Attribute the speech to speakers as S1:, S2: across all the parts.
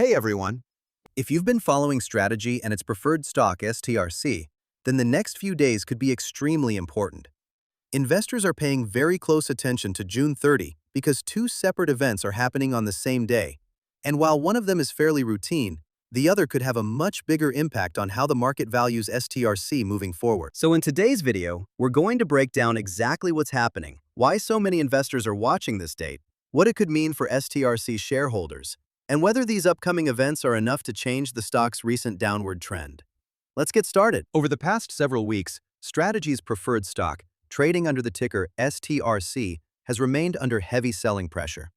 S1: Hey everyone! If you've been following strategy and its preferred stock STRC, then the next few days could be extremely important. Investors are paying very close attention to June 30 because two separate events are happening on the same day, and while one of them is fairly routine, the other could have a much bigger impact on how the market values STRC moving forward. So in today's video, we're going to break down exactly what's happening, why so many investors are watching this date, what it could mean for STRC shareholders, and whether these upcoming events are enough to change the stock's recent downward trend. Let's get started. Over the past several weeks, Strategy's preferred stock, trading under the ticker STRC, has remained under heavy selling pressure.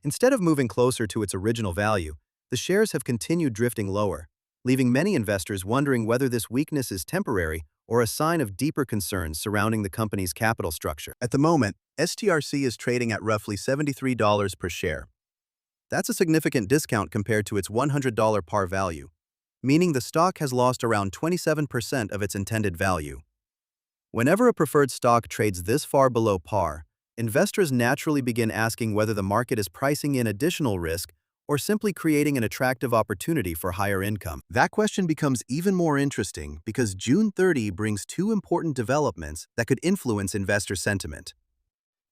S1: Instead of moving closer to its original value, the shares have continued drifting lower, leaving many investors wondering whether this weakness is temporary or a sign of deeper concerns surrounding the company's capital structure. At the moment, STRC is trading at roughly $73 per share. That's a significant discount compared to its $100 par value, meaning the stock has lost around 27% of its intended value. Whenever a preferred stock trades this far below par, investors naturally begin asking whether the market is pricing in additional risk or simply creating an attractive opportunity for higher income. That question becomes even more interesting because June 30 brings two important developments that could influence investor sentiment.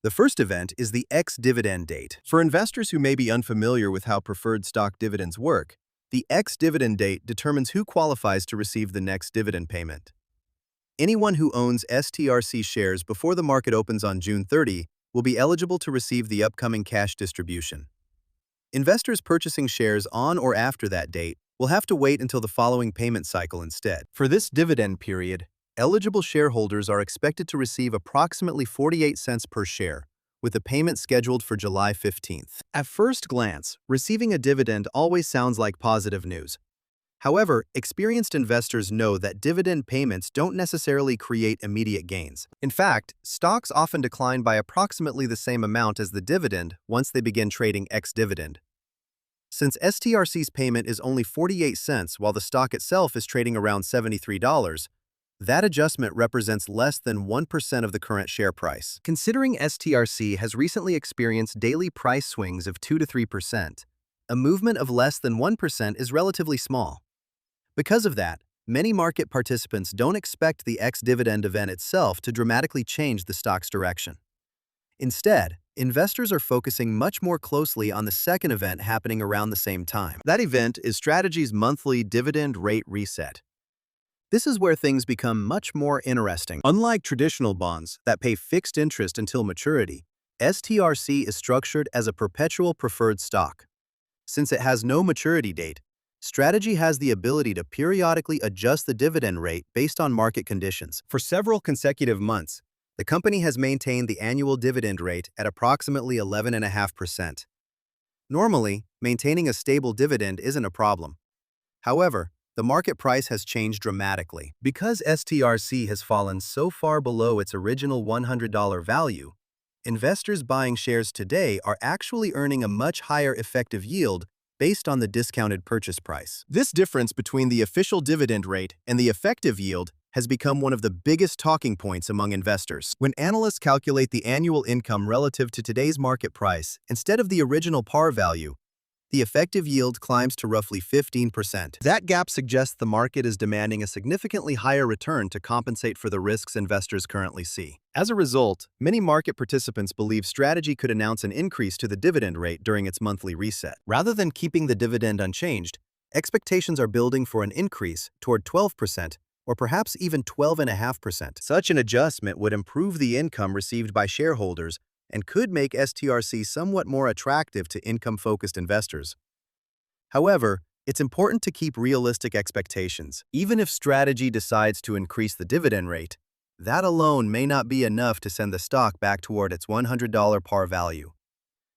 S1: The first event is the ex-dividend date. For investors who may be unfamiliar with how preferred stock dividends work, the ex-dividend date determines who qualifies to receive the next dividend payment. Anyone who owns STRC shares before the market opens on June 30 will be eligible to receive the upcoming cash distribution. Investors purchasing shares on or after that date will have to wait until the following payment cycle instead. For this dividend period, eligible shareholders are expected to receive approximately 48 cents per share, with the payment scheduled for July 15th. At first glance, receiving a dividend always sounds like positive news. However, experienced investors know that dividend payments don't necessarily create immediate gains. In fact, stocks often decline by approximately the same amount as the dividend once they begin trading ex-dividend. Since STRC's payment is only 48 cents while the stock itself is trading around $73, that adjustment represents less than 1% of the current share price. Considering STRC has recently experienced daily price swings of 2 to 3%, a movement of less than 1% is relatively small. Because of that, many market participants don't expect the ex-dividend event itself to dramatically change the stock's direction. Instead, investors are focusing much more closely on the second event happening around the same time. That event is Strategy's monthly dividend rate reset. This is where things become much more interesting. Unlike traditional bonds that pay fixed interest until maturity, STRC is structured as a perpetual preferred stock. Since it has no maturity date, Strategy has the ability to periodically adjust the dividend rate based on market conditions. For several consecutive months, the company has maintained the annual dividend rate at approximately 11.5%. Normally, maintaining a stable dividend isn't a problem. However, the market price has changed dramatically. Because STRC has fallen so far below its original $100 value, investors buying shares today are actually earning a much higher effective yield based on the discounted purchase price. This difference between the official dividend rate and the effective yield has become one of the biggest talking points among investors. When analysts calculate the annual income relative to today's market price instead of the original par value, the effective yield climbs to roughly 15%. That gap suggests the market is demanding a significantly higher return to compensate for the risks investors currently see. As a result, many market participants believe Strategy could announce an increase to the dividend rate during its monthly reset. Rather than keeping the dividend unchanged, expectations are building for an increase toward 12% or perhaps even 12.5%. Such an adjustment would improve the income received by shareholders and could make STRC somewhat more attractive to income-focused investors. However, it's important to keep realistic expectations. Even if Strategy decides to increase the dividend rate, that alone may not be enough to send the stock back toward its $100 par value.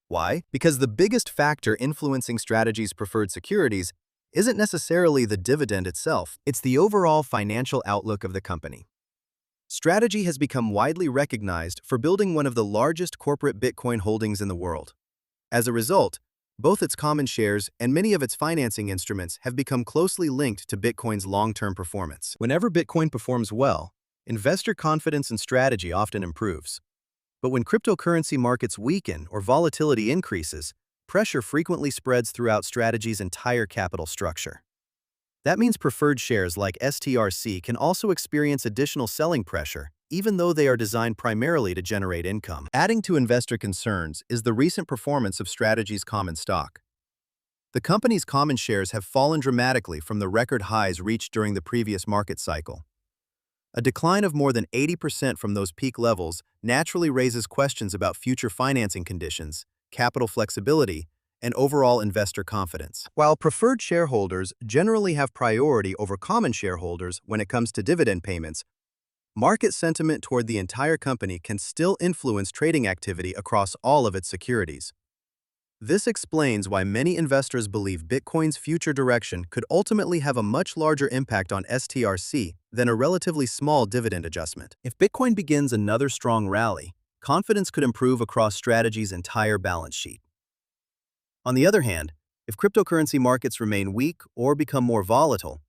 S1: Why? Because the biggest factor influencing Strategy's preferred securities isn't necessarily the dividend itself, it's the overall financial outlook of the company. Strategy has become widely recognized for building one of the largest corporate Bitcoin holdings in the world. As a result, both its common shares and many of its financing instruments have become closely linked to Bitcoin's long-term performance. Whenever Bitcoin performs well, investor confidence in Strategy often improves. But when cryptocurrency markets weaken or volatility increases, pressure frequently spreads throughout strategy's entire capital structure. That means preferred shares like STRC can also experience additional selling pressure, even though they are designed primarily to generate income. Adding to investor concerns is the recent performance of Strategy's common stock. The company's common shares have fallen dramatically from the record highs reached during the previous market cycle. A decline of more than 80% from those peak levels naturally raises questions about future financing conditions, capital flexibility, and overall investor confidence. While preferred shareholders generally have priority over common shareholders when it comes to dividend payments, market sentiment toward the entire company can still influence trading activity across all of its securities. This explains why many investors believe Bitcoin's future direction could ultimately have a much larger impact on STRC than a relatively small dividend adjustment. If Bitcoin begins another strong rally, confidence could improve across Strategy's entire balance sheet. On the other hand, if cryptocurrency markets remain weak or become more volatile,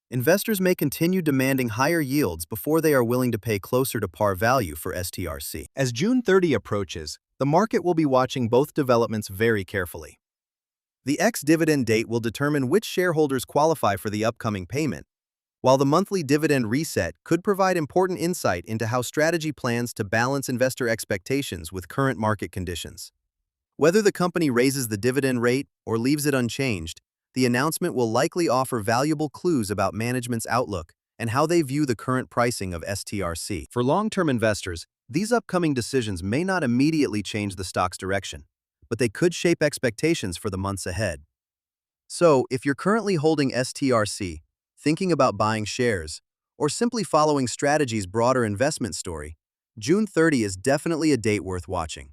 S1: investors may continue demanding higher yields before they are willing to pay closer to par value for STRC. As June 30 approaches, the market will be watching both developments very carefully. The ex-dividend date will determine which shareholders qualify for the upcoming payment, while the monthly dividend reset could provide important insight into how Strategy plans to balance investor expectations with current market conditions. Whether the company raises the dividend rate or leaves it unchanged, the announcement will likely offer valuable clues about management's outlook and how they view the current pricing of STRC. For long-term investors, these upcoming decisions may not immediately change the stock's direction, but they could shape expectations for the months ahead. So, if you're currently holding STRC, thinking about buying shares, or simply following Strategy's broader investment story, June 30 is definitely a date worth watching.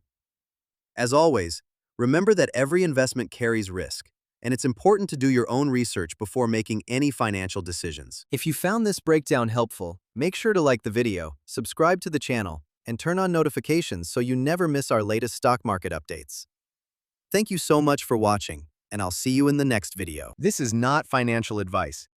S1: As always, remember that every investment carries risk, and it's important to do your own research before making any financial decisions. If you found this breakdown helpful, make sure to like the video, subscribe to the channel, and turn on notifications so you never miss our latest stock market updates. Thank you so much for watching, and I'll see you in the next video. This is not financial advice.